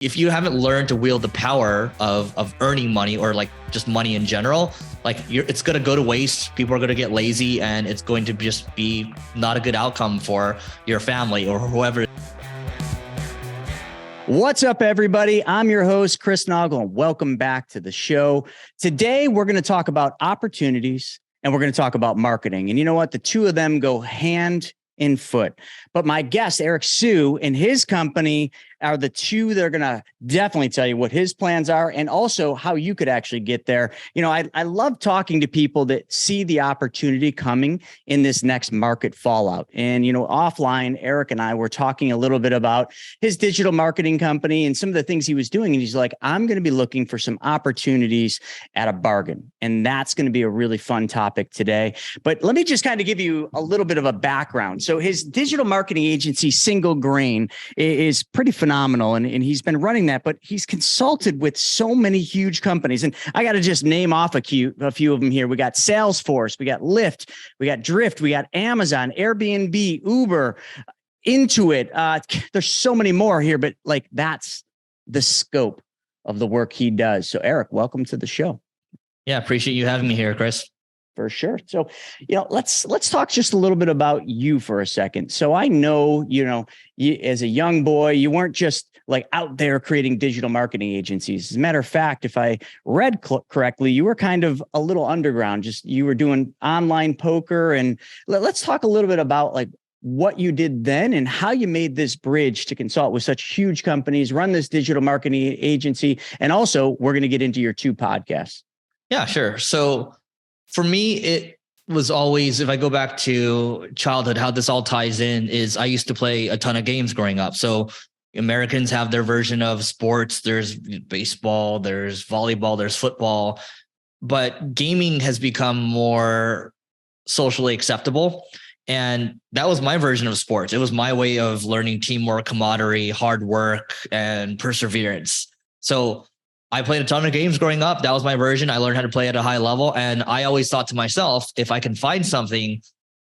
if you haven't learned to wield the power of earning money or like just money in general, it's going to go to waste. People are going to get lazy, and it's going to just be not a good outcome for your family or whoever. What's up, everybody? I'm your host, Chris Naugle, and welcome back to the show. Today, we're going to talk about opportunities and we're going to talk about marketing. And you know what? The two of them go hand in foot. But my guest, Eric Siu, and his company are the two that are going to definitely tell you what his plans are and also how you could actually get there. You know, I love talking to people that see the opportunity coming in this next market fallout. And, you know, offline, Eric and I were talking a little bit about his digital marketing company and some of the things he was doing. And he's like, I'm going to be looking for some opportunities at a bargain. And that's going to be a really fun topic today. But let me just kind of give you a little bit of a background. So his digital marketing agency, Single Grain, is pretty phenomenal, and he's been running that, but he's consulted with so many huge companies. And I got to just name off a few of them here. We got Salesforce, we got Lyft, we got Drift, we got Amazon, Airbnb, Uber, Intuit. There's so many more here, but like that's the scope of the work he does. So Eric, welcome to the show. Yeah, appreciate you having me here, Chris. For sure. So, you know, let's talk just a little bit about you for a second. So I know, you know, you, as a young boy, you weren't just like out there creating digital marketing agencies. As a matter of fact, if I read correctly, you were kind of a little underground, just you were doing online poker. And let's talk a little bit about like what you did then and how you made this bridge to consult with such huge companies, run this digital marketing agency. And also we're going to get into your two podcasts. Yeah, sure. So for me, it was always, if I go back to childhood, how this all ties in is I used to play a ton of games growing up. So Americans have their version of sports. There's baseball, there's volleyball, there's football, but gaming has become more socially acceptable. And that was my version of sports. It was my way of learning teamwork, camaraderie, hard work, and perseverance. So I played a ton of games growing up. That was my version. I learned how to play at a high level. And I always thought to myself, if I can find something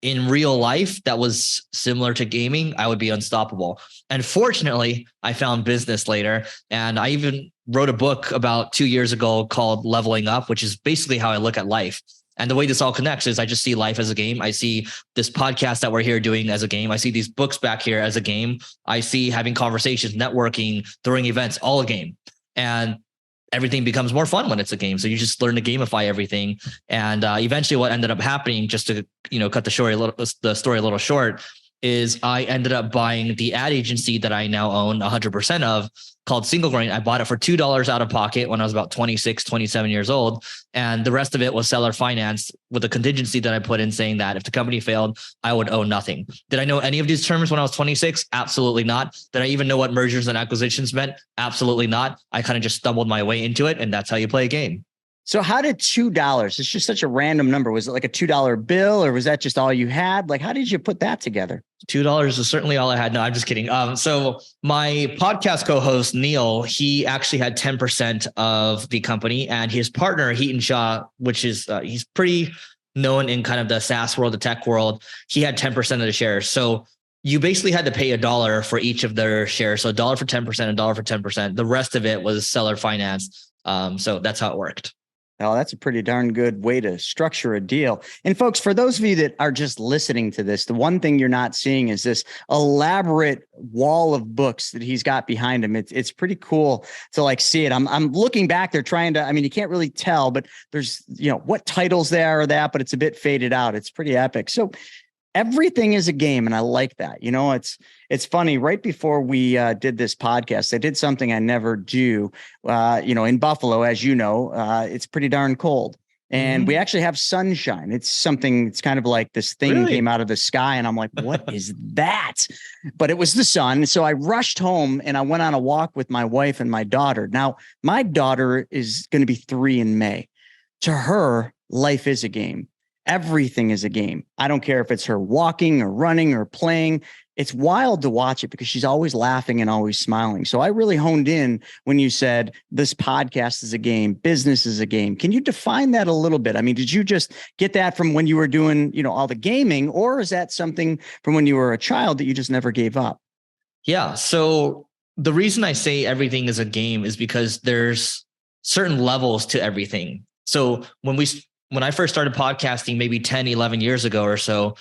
in real life that was similar to gaming, I would be unstoppable. And fortunately, I found business later. And I even wrote a book about 2 years ago called Leveling Up, which is basically how I look at life. And the way this all connects is I just see life as a game. I see this podcast that we're here doing as a game. I see these books back here as a game. I see having conversations, networking, throwing events, all a game. And everything becomes more fun when it's a game. So you just learn to gamify everything. And eventually what ended up happening, just to, you know, cut the story a little short, is I ended up buying the ad agency that I now own 100% of, called Single Grain. I bought it for $2 out of pocket when I was about 26, 27 years old. And the rest of it was seller financed with a contingency that I put in saying that if the company failed, I would owe nothing. Did I know any of these terms when I was 26? Absolutely not. Did I even know what mergers and acquisitions meant? Absolutely not. I kind of just stumbled my way into it. And that's how you play a game. So how did $2? It's just such a random number. Was it like a $2 bill, or was that just all you had? Like, how did you put that together? $2 is certainly all I had. No, I'm just kidding. So my podcast co-host, Neil, he actually had 10% of the company, and his partner, Heaton Shaw, which is, he's pretty known in kind of the SaaS world, the tech world. He had 10% of the shares. So you basically had to pay $1 for each of their shares. So $1 for 10%, $1 for 10%. The rest of it was seller finance. So that's how it worked. Oh, that's a pretty darn good way to structure a deal. And folks, for those of you that are just listening to this, the one thing you're not seeing is this elaborate wall of books that he's got behind him. It's pretty cool to like see it. I'm looking back there trying to, I mean, you can't really tell, but there's, you know, what titles there are that, but it's a bit faded out. It's pretty epic. So everything is a game. And I like that. You know, it's funny. Right before we did this podcast, I did something I never do. You know, in Buffalo, as you know, it's pretty darn cold. And we actually have sunshine. It's something, it's kind of like this thing came out of the sky. And I'm like, what is that? But it was the sun. So I rushed home and I went on a walk with my wife and my daughter. Now, my daughter is going to be 3 in May. To her, life is a game. Everything is a game. I don't care if it's her walking or running or playing. It's wild to watch it because she's always laughing and always smiling. So I really honed in when you said this podcast is a game, business is a game. Can you define that a little bit? I mean, did you just get that from when you were doing, you know, all the gaming, or is that something from when you were a child that you just never gave up? Yeah. So the reason I say everything is a game is because there's certain levels to everything. So when I first started podcasting, maybe 10, 11 years ago or so,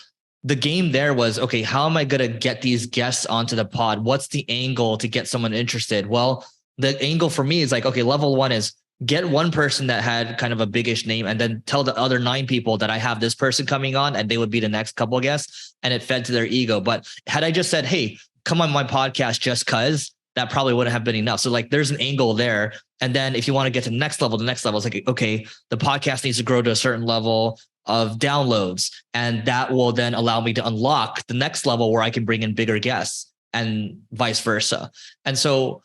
the game there was, okay, how am I going to get these guests onto the pod? What's the angle to get someone interested? Well, the angle for me is like, okay, level one is get one person that had kind of a biggish name and then tell the other 9 people that I have this person coming on and they would be the next couple of guests, and it fed to their ego. But had I just said, hey, come on my podcast just cause, that probably wouldn't have been enough. So like there's an angle there. And then if you want to get to the next level is like, okay, the podcast needs to grow to a certain level of downloads. And that will then allow me to unlock the next level where I can bring in bigger guests and vice versa. And so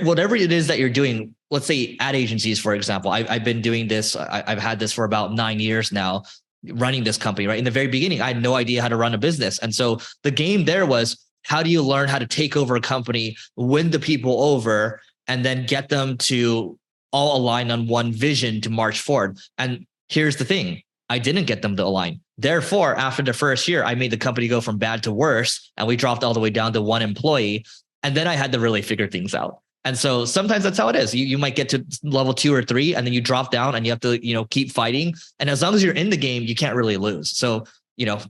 whatever it is that you're doing, let's say ad agencies, for example, I've been doing this. I've had this for about 9 years now, running this company, right? In the very beginning, I had no idea how to run a business. And so the game there was, how do you learn how to take over a company, win the people over, and then get them to all align on one vision to march forward? And here's the thing, I didn't get them to align. Therefore, after the first year, I made the company go from bad to worse, and we dropped all the way down to 1 employee. And then I had to really figure things out. And so sometimes that's how it is. You might get to level 2 or 3, and then you drop down and you have to, keep fighting. And as long as you're in the game, you can't really lose. So,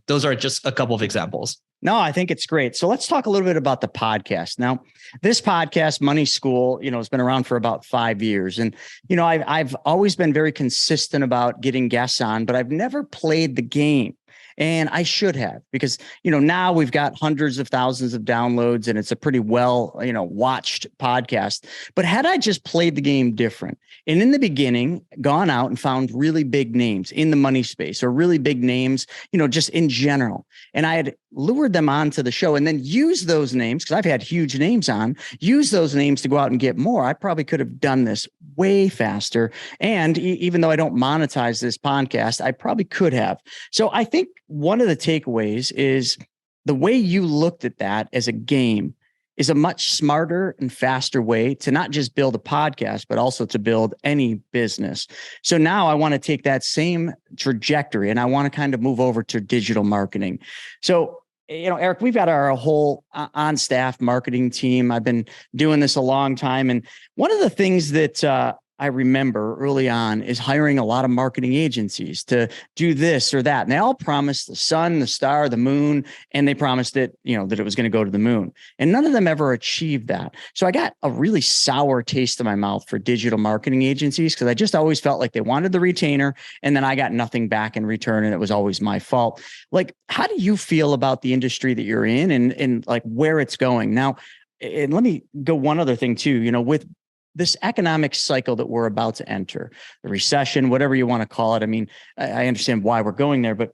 those are just a couple of examples. No, I think it's great. So let's talk a little bit about the podcast. Now, this podcast, Money School, has been around for about 5 years. And, I've always been very consistent about getting guests on, but I've never played the game. And I should have, because, now we've got hundreds of thousands of downloads and it's a pretty well, watched podcast. But had I just played the game different and in the beginning gone out and found really big names in the money space or really big names, just in general, and I had lured them onto the show and then use those names, because I've had huge names on, use those names to go out and get more, I probably could have done this way faster. And even though I don't monetize this podcast, I probably could have. So I think one of the takeaways is the way you looked at that as a game is a much smarter and faster way to not just build a podcast, but also to build any business. So now I want to take that same trajectory and I want to kind of move over to digital marketing. So, Eric, we've got our whole on-staff marketing team. I've been doing this a long time. And one of the things that I remember early on is hiring a lot of marketing agencies to do this or that. And they all promised the sun, the star, the moon, and they promised that, that it was going to go to the moon. And none of them ever achieved that. So I got a really sour taste in my mouth for digital marketing agencies because I just always felt like they wanted the retainer and then I got nothing back in return and it was always my fault. Like, how do you feel about the industry that you're in and like where it's going now? And let me go one other thing too, with this economic cycle that we're about to enter, the recession, whatever you want to call it. I mean, I understand why we're going there, but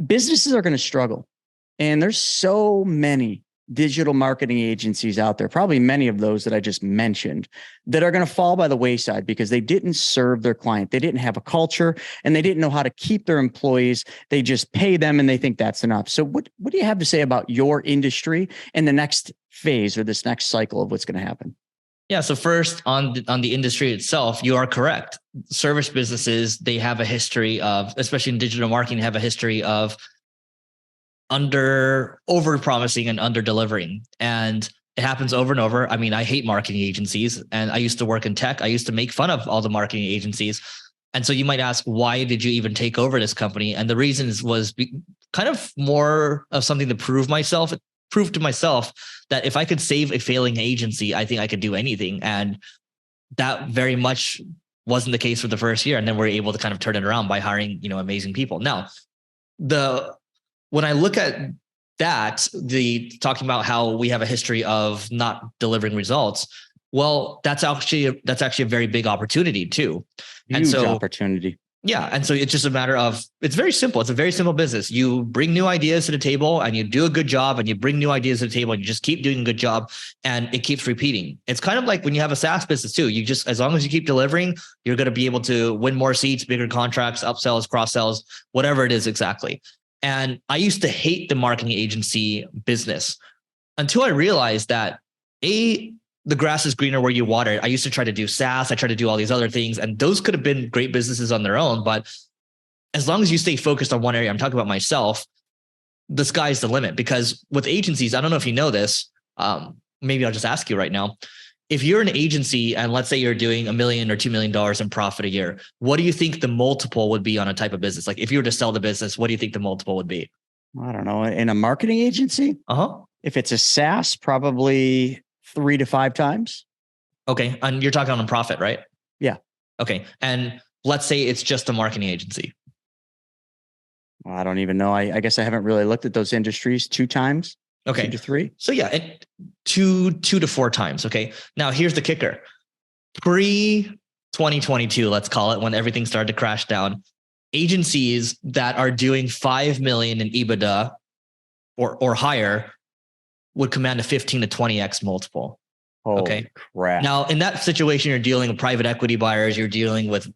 businesses are going to struggle. And there's so many digital marketing agencies out there, probably many of those that I just mentioned, that are going to fall by the wayside because they didn't serve their client. They didn't have a culture and they didn't know how to keep their employees. They just pay them and they think that's enough. So what do you have to say about your industry and the next phase or this next cycle of what's going to happen? Yeah. So first on the industry itself, you are correct. Service businesses, they have a history of, especially in digital marketing, have a history of over promising and under delivering. And it happens over and over. I mean, I hate marketing agencies and I used to work in tech. I used to make fun of all the marketing agencies. And so you might ask, why did you even take over this company? And the reasons was kind of more of something to prove to myself that if I could save a failing agency, I think I could do anything. And that very much wasn't the case for the first year. And then we're able to kind of turn it around by hiring, amazing people. Now, when I look at that, talking about how we have a history of not delivering results, well, that's actually a very big opportunity too. Huge opportunity. Yeah. And so it's just a matter of, it's very simple. It's a very simple business. You bring new ideas to the table and you do a good job and you bring new ideas to the table and you just keep doing a good job and it keeps repeating. It's kind of like when you have a SaaS business too, as long as you keep delivering, you're going to be able to win more seats, bigger contracts, upsells, cross sells, whatever it is exactly. And I used to hate the marketing agency business until I realized that the grass is greener where you water it. I used to try to do SaaS. I tried to do all these other things, and those could have been great businesses on their own. But as long as you stay focused on one area, I'm talking about myself, the sky's the limit. Because with agencies, I don't know if you know this, maybe I'll just ask you right now, if you're an agency and let's say you're doing $1 million or $2 million in profit a year, what do you think the multiple would be on a type of business? Like if you were to sell the business, what do you think the multiple would be? I don't know. In a marketing agency, if it's a SaaS, probably 3 to 5 times. Okay. And you're talking on profit, right? Yeah. Okay. And let's say it's just a marketing agency. I don't even know. I guess I haven't really looked at those industries. 2 times. Okay. 2 to 3. So yeah, 2 to 4 times. Okay. Now here's the kicker. Pre 2022, let's call it, when everything started to crash down, agencies that are doing 5 million in EBITDA or higher would command a 15 to 20x multiple. Holy crap. Now in that situation, you're dealing with private equity buyers, you're dealing with,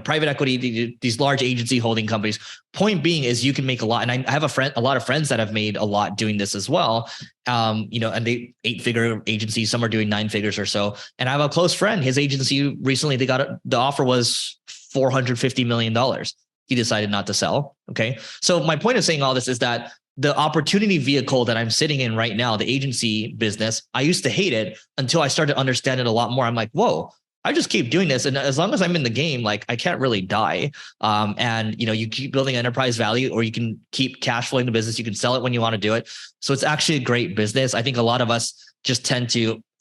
private equity, these large agency holding companies. Point being is you can make a lot. And I have a lot of friends that have made a lot doing this as well. And they 8-figure agencies, some are doing 9 figures or so. And I have a close friend, his agency recently, the offer was $450 million. He decided not to sell. Okay. So my point of saying all this is that the opportunity vehicle that I'm sitting in right now, the agency business, I used to hate it until I started to understand it a lot more. I'm like, whoa, I just keep doing this. And as long as I'm in the game, like I can't really die. And you keep building enterprise value, or you can keep cash flowing the business. You can sell it when you want to do it. So it's actually a great business. I think a lot of us just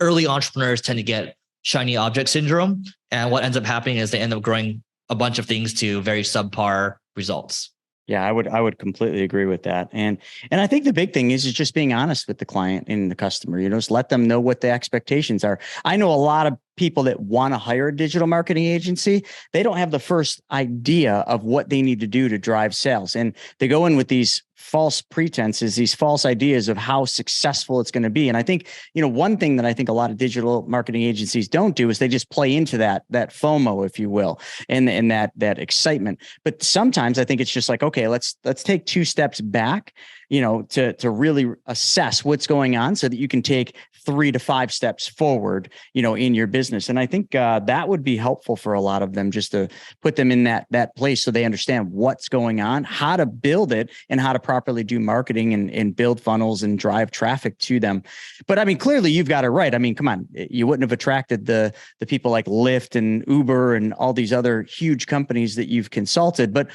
early entrepreneurs tend to get shiny object syndrome. And what ends up happening is they end up growing a bunch of things to very subpar results. Yeah, I would completely agree with that. And I think the big thing is just being honest with the client and the customer, just let them know what the expectations are. I know a lot of people that want to hire a digital marketing agency. They don't have the first idea of what they need to do to drive sales. And they go in with these false pretenses, these false ideas of how successful it's going to be. And I think, one thing that I think a lot of digital marketing agencies don't do is they just play into that FOMO, if you will, and that excitement. But sometimes I think it's just like, okay, let's take 2 steps back, to really assess what's going on so that you can take 3 to 5 steps forward, in your business. And I think that would be helpful for a lot of them, just to put them in that place so they understand what's going on, how to build it, and how to properly do marketing and build funnels and drive traffic to them. But I mean, clearly you've got it right. I mean, come on, you wouldn't have attracted the people like Lyft and Uber and all these other huge companies that you've consulted. But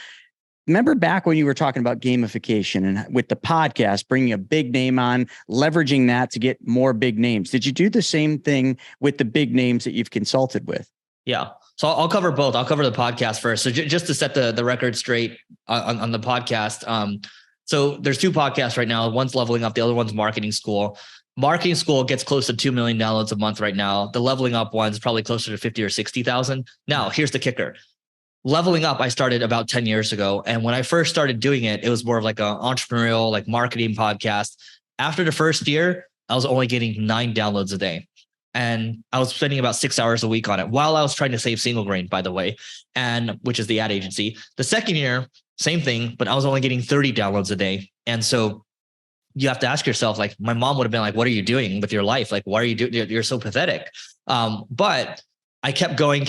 remember back when you were talking about gamification and with the podcast, bringing a big name on, leveraging that to get more big names. Did you do the same thing with the big names that you've consulted with? Yeah. So I'll cover both. I'll cover the podcast first. So just to set the record straight on the podcast. So there's 2 podcasts right now. One's Leveling Up. The other one's Marketing School. Marketing School gets close to 2 million downloads a month right now. The Leveling Up one's probably closer to 50 or 60,000. Now, here's the kicker. Leveling Up, I started about 10 years ago. And when I first started doing it, it was more of like an entrepreneurial, like marketing podcast. After the first year, I was only getting 9 downloads a day. And I was spending about 6 hours a week on it while I was trying to save Single Grain, by the way, and which is the ad agency. The second year, same thing, but I was only getting 30 downloads a day. And so you have to ask yourself, like, my mom would have been like, what are you doing with your life? Like, what are you doing? You're so pathetic. But I kept going.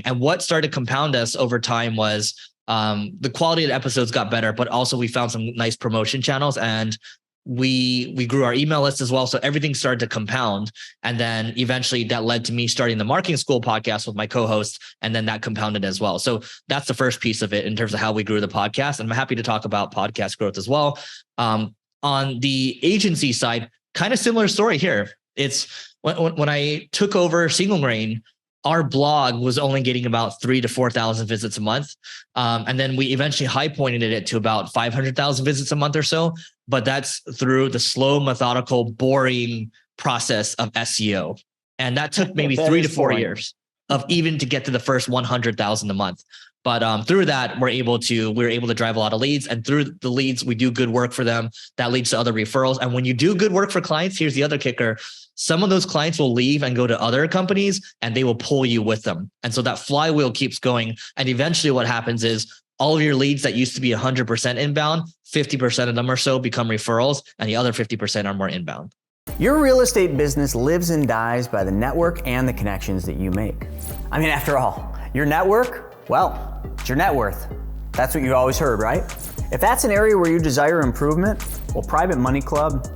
And what started to compound us over time was the quality of the episodes got better, but also we found some nice promotion channels, and we grew our email list as well. So everything started to compound. And then eventually that led to me starting the Marketing School podcast with my co-host. And then that compounded as well. So that's the first piece of it in terms of how we grew the podcast. And I'm happy to talk about podcast growth as well. On the agency side, kind of similar story here. It's when I took over Single Grain, our blog was only getting about 3,000 to 4,000 visits a month. And then we eventually high pointed it to about 500,000 visits a month or so. But that's through the slow, methodical, boring process of SEO. And that took maybe 3 to 4 years of even to get to the first 100,000 a month. But through that, we're able to drive a lot of leads. And through the leads, we do good work for them. That leads to other referrals. And when you do good work for clients, here's the other kicker. Some of those clients will leave and go to other companies, and they will pull you with them. And so that flywheel keeps going. And eventually what happens is all of your leads that used to be 100% inbound, 50% of them or so become referrals, and the other 50% are more inbound. Your real estate business lives and dies by the network and the connections that you make. I mean, after all, your network, well, it's your net worth. That's what you always heard, right? If that's an area where you desire improvement, well, Private Money Club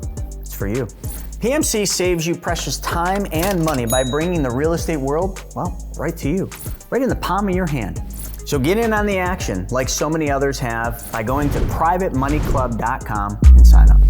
is for you. PMC saves you precious time and money by bringing the real estate world, well, right to you, right in the palm of your hand. So get in on the action like so many others have by going to privatemoneyclub.com and sign up.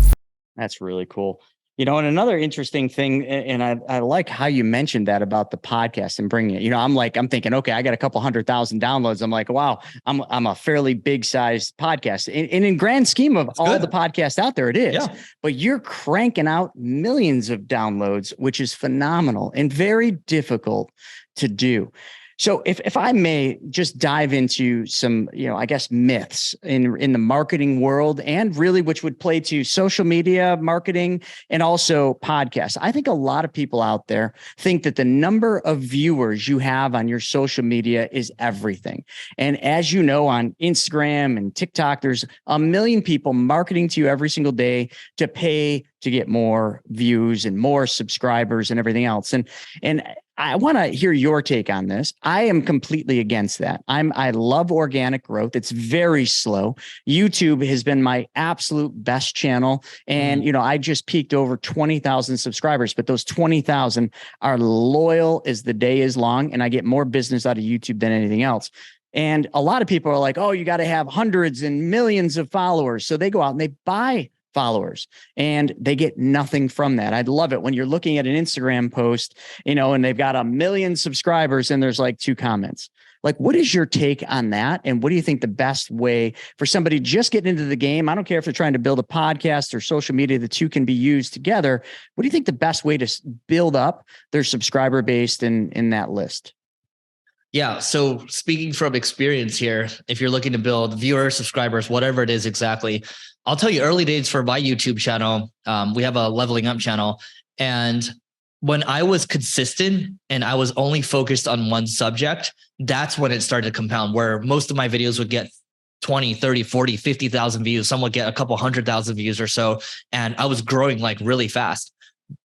That's really cool. And another interesting thing, and I like how you mentioned that about the podcast and bringing it. I'm thinking, okay, I got a couple 100,000 downloads. I'm like, wow, I'm a fairly big sized podcast. And in grand scheme of all the podcasts out there, it is. Yeah. But you're cranking out millions of downloads, which is phenomenal and very difficult to do. So if I may just dive into some, I guess myths in the marketing world, and really which would play to social media marketing and also podcasts. I think a lot of people out there think that the number of viewers you have on your social media is everything. And as you know, on Instagram and TikTok, there's a million people marketing to you every single day to pay to get more views and more subscribers and everything else. And I want to hear your take on this. I am completely against that. I love organic growth. It's very slow. YouTube has been my absolute best channel. And, I just peaked over 20,000 subscribers, but those 20,000 are loyal as the day is long. And I get more business out of YouTube than anything else. And a lot of people are like, oh, you got to have hundreds and millions of followers. So they go out and they buy followers and they get nothing from that. I'd love it when you're looking at an Instagram post, and they've got 1 million subscribers and there's like 2 comments. Like, what is your take on that? And what do you think the best way for somebody just getting into the game? I don't care if they're trying to build a podcast or social media, the two can be used together. What do you think the best way to build up their subscriber base in that list? Yeah. So speaking from experience here, if you're looking to build viewers, subscribers, whatever it is exactly, I'll tell you early days for my YouTube channel. We have a leveling up channel. And when I was consistent and I was only focused on one subject, that's when it started to compound, where most of my videos would get 20, 30, 40, 50,000 views. Some would get a couple 100,000 views or so. And I was growing like really fast.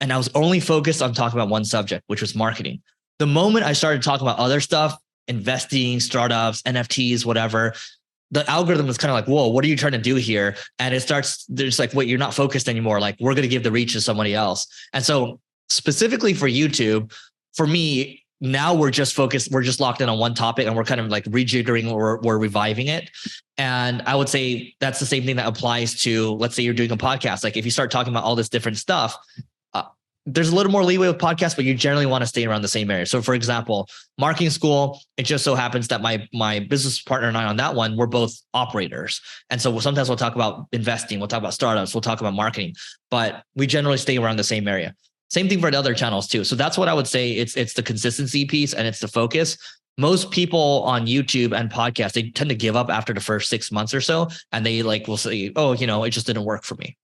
And I was only focused on talking about one subject, which was marketing. The moment I started talking about other stuff, investing, startups, NFTs, whatever, the algorithm was kind of like, whoa, what are you trying to do here? And there's like, wait, you're not focused anymore. Like, we're going to give the reach to somebody else. And so specifically for YouTube, for me, now we're just focused, we're just locked in on one topic and we're kind of like rejiggering or we're reviving it. And I would say that's the same thing that applies to, let's say you're doing a podcast. Like if you start talking about all this different stuff, there's a little more leeway with podcasts, but you generally want to stay around the same area. So for example, marketing school, it just so happens that my business partner and I on that one, we're both operators. And so sometimes we'll talk about investing, we'll talk about startups, we'll talk about marketing, but we generally stay around the same area. Same thing for the other channels too. So that's what I would say. It's the consistency piece and it's the focus. Most people on YouTube and podcasts, they tend to give up after the first 6 months or so. And they will say, oh, it just didn't work for me.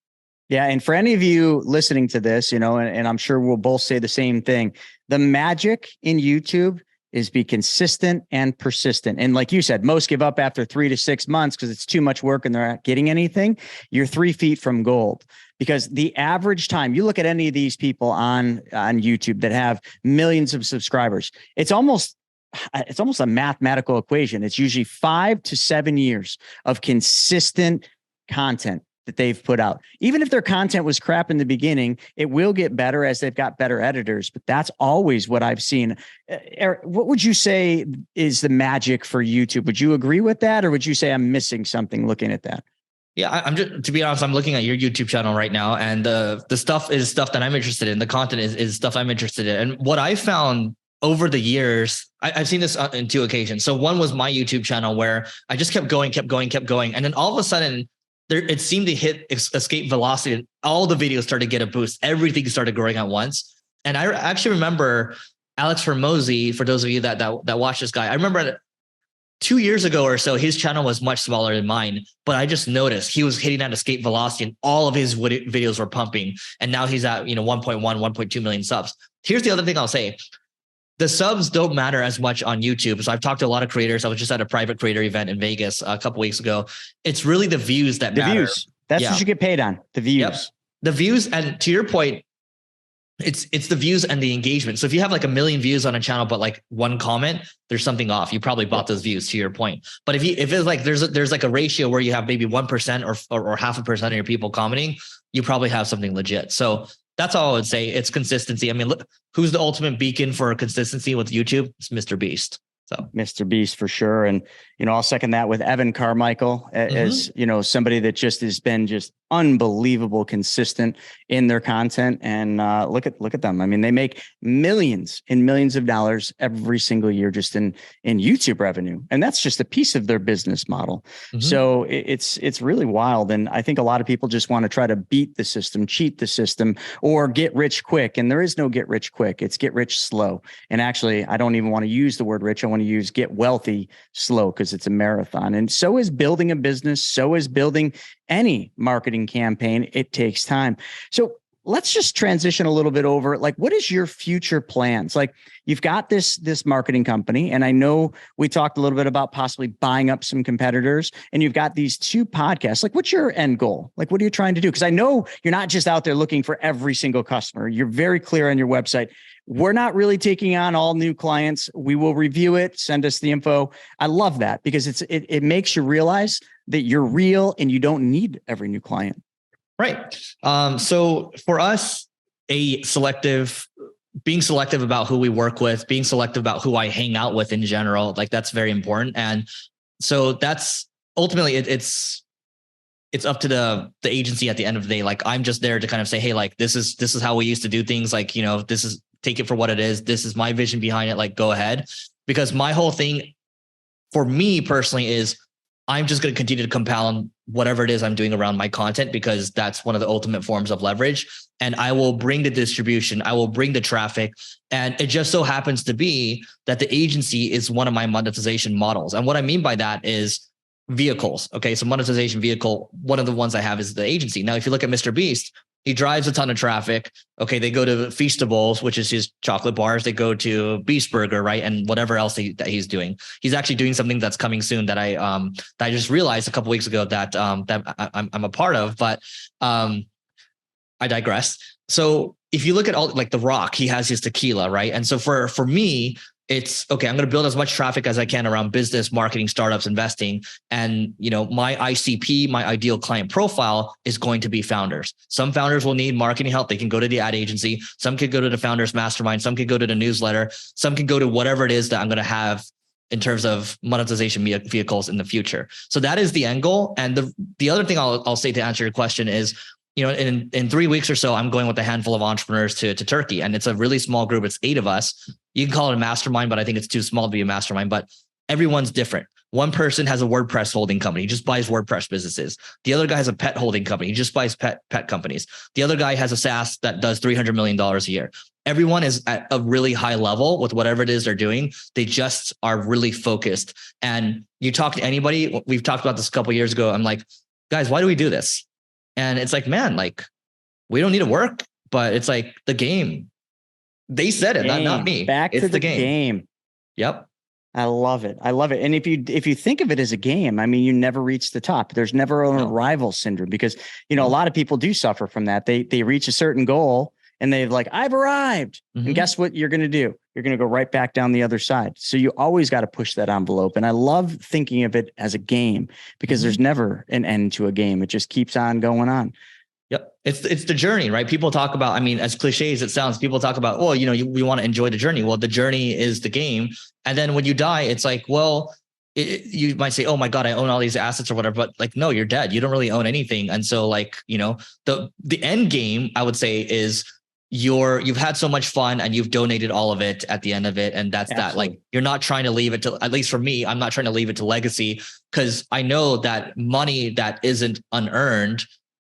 Yeah. And for any of you listening to this, and I'm sure we'll both say the same thing, the magic in YouTube is be consistent and persistent. And like you said, most give up after 3 to 6 months because it's too much work and they're not getting anything. You're 3 feet from gold, because the average time you look at any of these people on YouTube that have millions of subscribers, it's almost a mathematical equation. It's usually 5 to 7 years of consistent content that they've put out. Even if their content was crap in the beginning, it will get better as they've got better editors, but that's always what I've seen. Eric, what would you say is the magic for YouTube? Would you agree with that? Or would you say I'm missing something looking at that? Yeah, I'm just, to be honest, I'm looking at your YouTube channel right now, and the stuff is stuff that I'm interested in. The content is stuff I'm interested in. And what I found over the years, I've seen this in 2 occasions. So one was my YouTube channel where I just kept going. And then all of a sudden, it seemed to hit escape velocity and all the videos started to get a boost. Everything started growing at once. And I actually remember Alex Hormozi, for those of you that watch this guy, I remember 2 years ago or so, his channel was much smaller than mine, but I just noticed he was hitting that escape velocity and all of his videos were pumping. And now he's at 1.2 million subs. Here's the other thing I'll say. The subs don't matter as much on YouTube. So I've talked to a lot of creators. I was just at a private creator event in Vegas a couple weeks ago. It's really the views that matter. The views. That's what you get paid on. The views. Yep. The views. And to your point, it's the views and the engagement. So if you have like 1 million views on a channel, but like 1 comment, there's something off. You probably bought those views, to your point. But if it's like there's like a ratio where you have maybe 1% or 0.5% of your people commenting, you probably have something legit. So that's all I would say. It's consistency. I mean, look, who's the ultimate beacon for consistency with YouTube? It's Mr. Beast. So Mr. Beast for sure. And, I'll second that with Evan Carmichael as, somebody that just has been just unbelievable consistent in their content. And look at them. I mean, they make millions and millions of dollars every single year just in YouTube revenue. And that's just a piece of their business model. So it's really wild. And I think a lot of people just want to try to beat the system, cheat the system, or get rich quick. And there is no get rich quick. It's get rich slow. And actually, I don't even want to use the word rich. I want to use get wealthy slow, because it's a marathon. And so is building a business. So is building any marketing campaign. It takes time. So let's just transition a little bit over. Like, what is your future plans? Like, you've got this marketing company, and I know we talked a little bit about possibly buying up some competitors, and you've got these 2 podcasts. Like, what's your end goal? Like, what are you trying to do? Because I know you're not just out there looking for every single customer. You're very clear on your website. We're not really taking on all new clients. We will review it, send us the info. I love that, because it makes you realize that you're real and you don't need every new client. Right. So for us, being selective about who we work with, being selective about who I hang out with in general, like that's very important. And so that's ultimately it's up to the agency at the end of the day. Like, I'm just there to kind of say, hey, like, this is how we used to do things. Like, take it for what it is. This is my vision behind it. Like, go ahead. Because my whole thing for me personally is I'm just going to continue to compound whatever it is I'm doing around my content, because that's one of the ultimate forms of leverage. And I will bring the distribution. I will bring the traffic. And it just so happens to be that the agency is one of my monetization models. And what I mean by that is vehicles. Okay. So monetization vehicle, one of the ones I have is the agency. Now, if you look at Mr. Beast, he drives a ton of traffic. Okay. They go to Feastables, which is his chocolate bars. They go to Beast Burger, right? And whatever else that he's doing. He's actually doing something that's coming soon that I just realized a couple of weeks ago that I'm a part of, but I digress. So if you look at all, like The Rock, he has his tequila, right? And so for me, it's okay. I'm going to build as much traffic as I can around business, marketing, startups, investing. And, my ICP, my ideal client profile is going to be founders. Some founders will need marketing help. They can go to the ad agency. Some could go to the founders mastermind. Some could go to the newsletter. Some can go to whatever it is that I'm going to have in terms of monetization vehicles in the future. So that is the end goal. And the other thing I'll say to answer your question is, in 3 weeks or so, I'm going with a handful of entrepreneurs to Turkey, and it's a really small group. It's 8 of us. You can call it a mastermind, but I think it's too small to be a mastermind, but everyone's different. One person has a WordPress holding company. He just buys WordPress businesses. The other guy has a pet holding company. He just buys pet companies. The other guy has a SaaS that does $300 million a year. Everyone is at a really high level with whatever it is they're doing. They just are really focused. And you talk to anybody, we've talked about this a couple of years ago. I'm like, guys, why do we do this? And it's like, man, like, we don't need to work, but it's like the game. They said it, not me. Back to the game. Yep. I love it. And if you think of it as a game, I mean, you never reach the top. There's never an arrival syndrome, because, a lot of people do suffer from that. They reach a certain goal and they're like, I've arrived. And guess what you're going to do? You're going to go right back down the other side. So you always got to push that envelope. And I love thinking of it as a game, because there's never an end to a game. It just keeps on going on. Yep. It's the journey, right? People talk about, I mean, as cliche as it sounds, people talk about, well, we want to enjoy the journey. Well, the journey is the game. And then when you die, it's like, well, you might say, oh my God, I own all these assets or whatever, but like, no, you're dead. You don't really own anything. And so like, the end game, I would say, is you've had so much fun and you've donated all of it at the end of it. And that's Absolutely. That. Like, you're not trying to leave it to, at least for me, I'm not trying to leave it to legacy, because I know that money that isn't unearned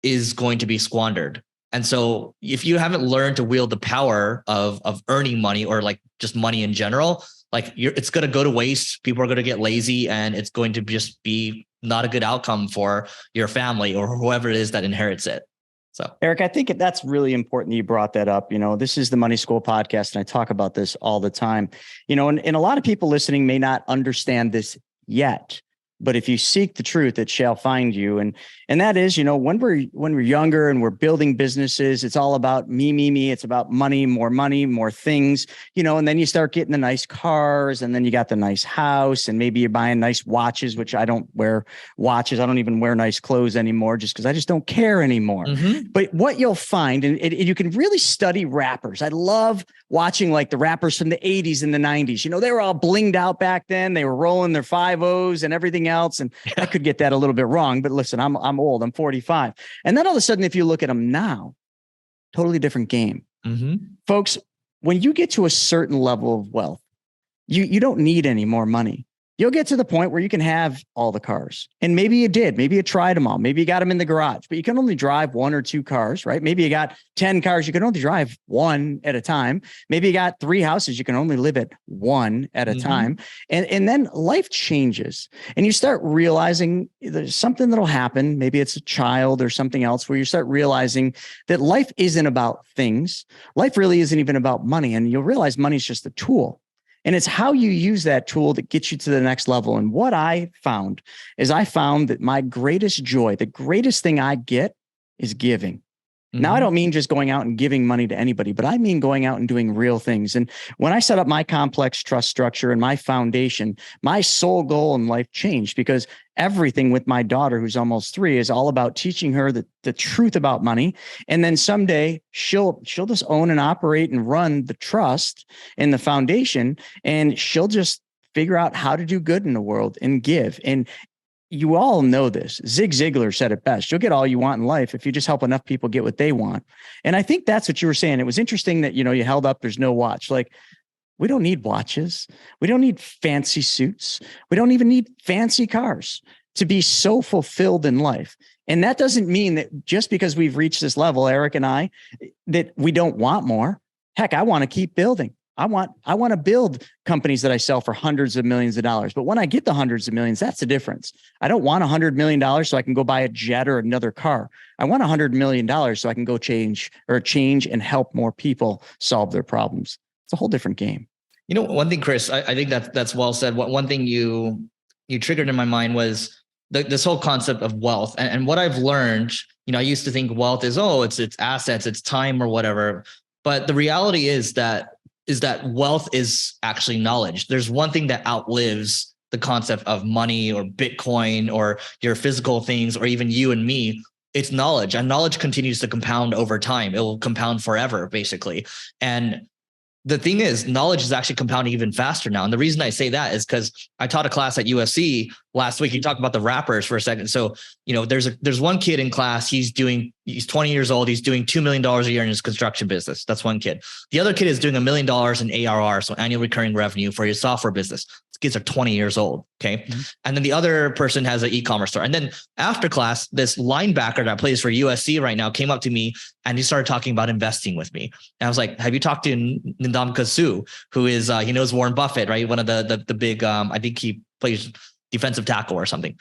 is going to be squandered. And so if you haven't learned to wield the power of earning money, or like just money in general, like it's going to go to waste. People are going to get lazy, and it's going to just be not a good outcome for your family or whoever it is that inherits it. So, Eric, I think that's really important that you brought that up. This is the Money School podcast, and I talk about this all the time. And a lot of people listening may not understand this yet, But if you seek the truth, it shall find you. And that is, when we're younger and we're building businesses, it's all about me. It's about money, more things, and then you start getting the nice cars, and then you got the nice house, and maybe you're buying nice watches, which I don't wear watches. I don't even wear nice clothes anymore just because I just don't care anymore. Mm-hmm. But what you'll find, and you can really study rappers. I love watching like the rappers from the 80s and the 90s. They were all blinged out back then. They were rolling their 5-0s and everything else. And I could get that a little bit wrong, but listen, I'm old. I'm 45. And then all of a sudden, if you look at them now, totally different game. Mm-hmm. Folks, when you get to a certain level of wealth, you don't need any more money. You'll get to the point where you can have all the cars. And maybe you did. Maybe you tried them all. Maybe you got them in the garage, but you can only drive 1 or 2 cars, right? Maybe you got 10 cars. You can only drive 1 at a time. Maybe you got 3 houses. You can only live at 1 at a time. And then life changes and you start realizing there's something that'll happen. Maybe it's a child or something else where you start realizing that life isn't about things. Life really isn't even about money. And you'll realize money's just a tool. And it's how you use that tool that gets you to the next level. And what I found that my greatest joy, the greatest thing I get is giving. Mm-hmm. Now, I don't mean just going out and giving money to anybody, but I mean going out and doing real things. And when I set up my complex trust structure and my foundation, my sole goal in life changed because everything with my daughter, who's almost 3, is all about teaching her the truth about money. And then someday she'll just own and operate and run the trust and the foundation, and she'll just figure out how to do good in the world and give. And you all know this. Zig Ziglar said it best. You'll get all you want in life if you just help enough people get what they want. And I think that's what you were saying. It was interesting that, you held up, there's no watch. Like, we don't need watches. We don't need fancy suits. We don't even need fancy cars to be so fulfilled in life. And that doesn't mean that just because we've reached this level, Eric and I, that we don't want more. Heck, I want to keep building. I want to build companies that I sell for hundreds of millions of dollars. But when I get the hundreds of millions, that's the difference. I don't want $100 million so I can go buy a jet or another car. I want $100 million so I can go change and help more people solve their problems. It's a whole different game. One thing, Chris, I think that's well said. One thing you triggered in my mind was this whole concept of wealth. And what I've learned, I used to think wealth is, it's assets, it's time or whatever. But the reality is that wealth is actually knowledge. There's one thing that outlives the concept of money or Bitcoin or your physical things or even you and me. It's knowledge, and knowledge continues to compound over time. It will compound forever, basically. And the thing is, knowledge is actually compounding even faster now. And the reason I say that is because I taught a class at USC last week. You talked about the rappers for a second. So, there's one kid in class. He's 20 years old. He's doing $2 million a year in his construction business. That's one kid. The other kid is doing $1 million in ARR, so annual recurring revenue, for his software business. These kids are 20 years old. Okay. Mm-hmm. And then the other person has an e-commerce store. And then after class, this linebacker that plays for USC right now came up to me and he started talking about investing with me. And I was like, have you talked to Ndamukong Suh, who is, he knows Warren Buffett, right? One of the big, I think he plays defensive tackle or something.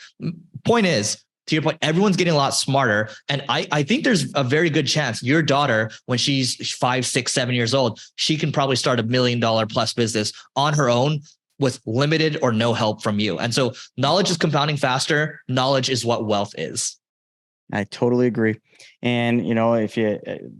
Point is, to your point, everyone's getting a lot smarter. And I think there's a very good chance your daughter, when she's 5, 6, 7 years old, she can probably start $1 million plus business on her own with limited or no help from you. And so knowledge is compounding faster. Knowledge is what wealth is. I totally agree. And,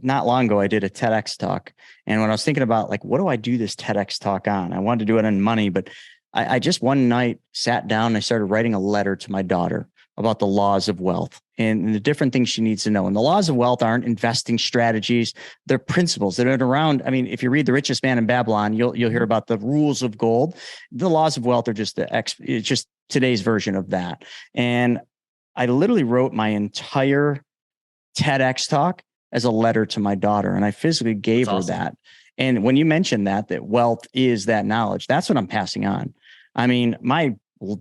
not long ago, I did a TEDx talk. And when I was thinking about what do I do this TEDx talk on? I wanted to do it on money, but I just one night sat down and I started writing a letter to my daughter about the laws of wealth and the different things she needs to know. And the laws of wealth aren't investing strategies. They're principles that are around. I mean, if you read The Richest Man in Babylon, you'll hear about the rules of gold. The laws of wealth are just it's just today's version of that. And I literally wrote my entire TEDx talk as a letter to my daughter. And I physically gave her that. And when you mentioned that wealth is that knowledge, that's what I'm passing on. I mean, my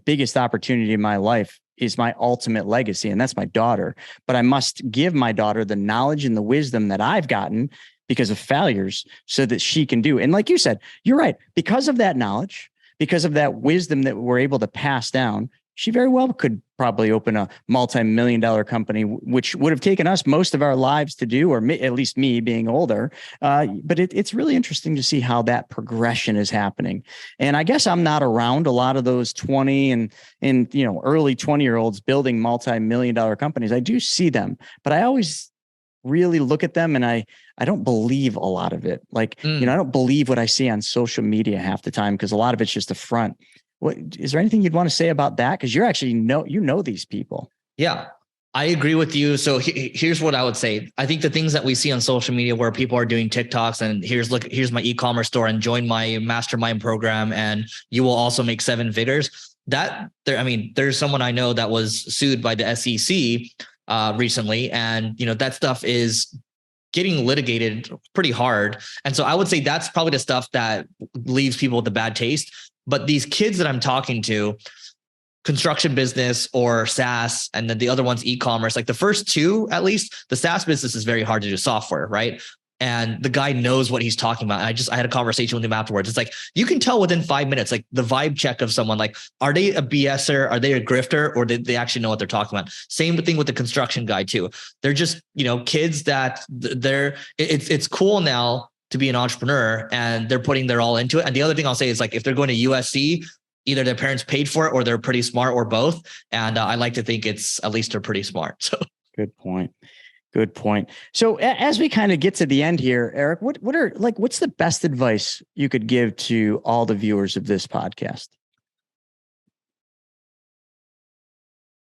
biggest opportunity in my life is my ultimate legacy, and that's my daughter. But I must give my daughter the knowledge and the wisdom that I've gotten because of failures so that she can do. And like you said, you're right. Because of that knowledge, because of that wisdom that we're able to pass down, she very well could probably open a multi-million-dollar company, which would have taken us most of our lives to do, or at least me being older. But it's really interesting to see how that progression is happening. And I guess I'm not around a lot of those 20 and early 20-year-olds building multi-million-dollar companies. I do see them, but I always really look at them and I don't believe a lot of it. Like, I don't believe what I see on social media half the time, because a lot of it's just a front. What is there anything you'd want to say about that? Because you're actually know these people. Yeah, I agree with you. So here's what I would say. I think the things that we see on social media where people are doing TikToks and here's my e-commerce store and join my mastermind program and you will also make 7 figures. There's someone I know that was sued by the SEC recently, and that stuff is getting litigated pretty hard. And so I would say that's probably the stuff that leaves people with a bad taste. But these kids that I'm talking to, construction business or SaaS, and then the other one's e-commerce, like the first 2, at least the SaaS business is very hard to do software, right? And the guy knows what he's talking about. And I had a conversation with him afterwards. It's like, you can tell within 5 minutes, like the vibe check of someone, like, are they a BSer? Are they a grifter? Or did they actually know what they're talking about? Same thing with the construction guy too. They're just, kids that it's cool now to be an entrepreneur and they're putting their all into it. And the other thing I'll say is, like, if they're going to USC, either their parents paid for it or they're pretty smart, or both. And I like to think it's at least they're pretty smart. So good point. Good point. So as we kind of get to the end here, Eric, what's the best advice you could give to all the viewers of this podcast?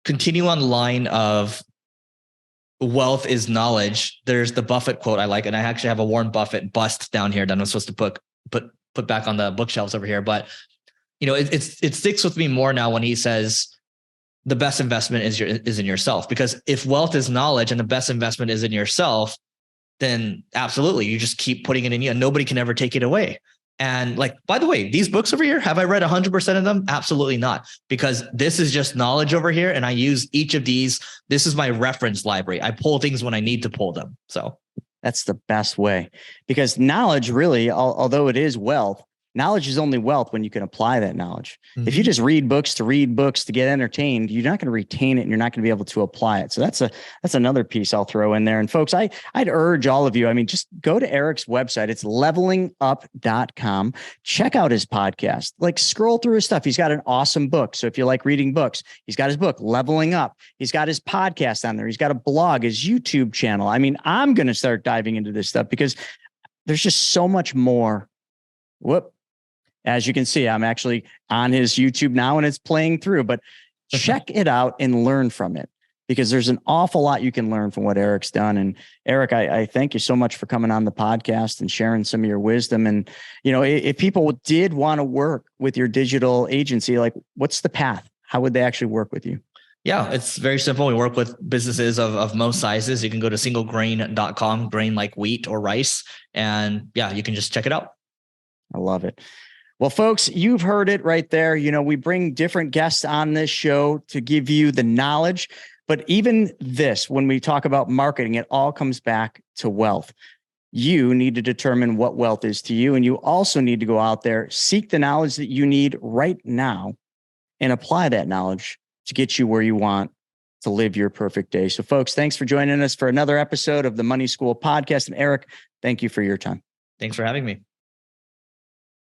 Continue on the line of wealth is knowledge. There's the Buffett quote I like, and I actually have a Warren Buffett bust down here that I'm supposed to put back on the bookshelves over here. But it sticks with me more now when he says the best investment is in yourself. Because if wealth is knowledge and the best investment is in yourself, then absolutely, you just keep putting it in you and nobody can ever take it away. And like, by the way, these books over here, have I read 100% of them? Absolutely not, because this is just knowledge over here. And I use each of these. This is my reference library. I pull things when I need to pull them. So that's the best way, because knowledge really, although it is wealth, knowledge is only wealth when you can apply that knowledge. Mm-hmm. If you just read books to get entertained, you're not going to retain it and you're not going to be able to apply it. So that's another piece I'll throw in there. And folks, I'd urge all of you, just go to Eric's website. It's levelingup.com. Check out his podcast, like scroll through his stuff. He's got an awesome book. So if you like reading books, he's got his book, Leveling Up. He's got his podcast on there. He's got a blog, his YouTube channel. I'm going to start diving into this stuff because there's just so much more. As you can see, I'm actually on his YouTube now and it's playing through, but check it out and learn from it, because there's an awful lot you can learn from what Eric's done. And Eric, I thank you so much for coming on the podcast and sharing some of your wisdom. And, if people did want to work with your digital agency, like, what's the path? How would they actually work with you? Yeah, it's very simple. We work with businesses of most sizes. You can go to singlegrain.com, grain like wheat or rice. And yeah, you can just check it out. I love it. Well, folks, you've heard it right there. We bring different guests on this show to give you the knowledge. But even this, when we talk about marketing, it all comes back to wealth. You need to determine what wealth is to you. And you also need to go out there, seek the knowledge that you need right now and apply that knowledge to get you where you want to live your perfect day. So folks, thanks for joining us for another episode of the Money School podcast. And Eric, thank you for your time. Thanks for having me.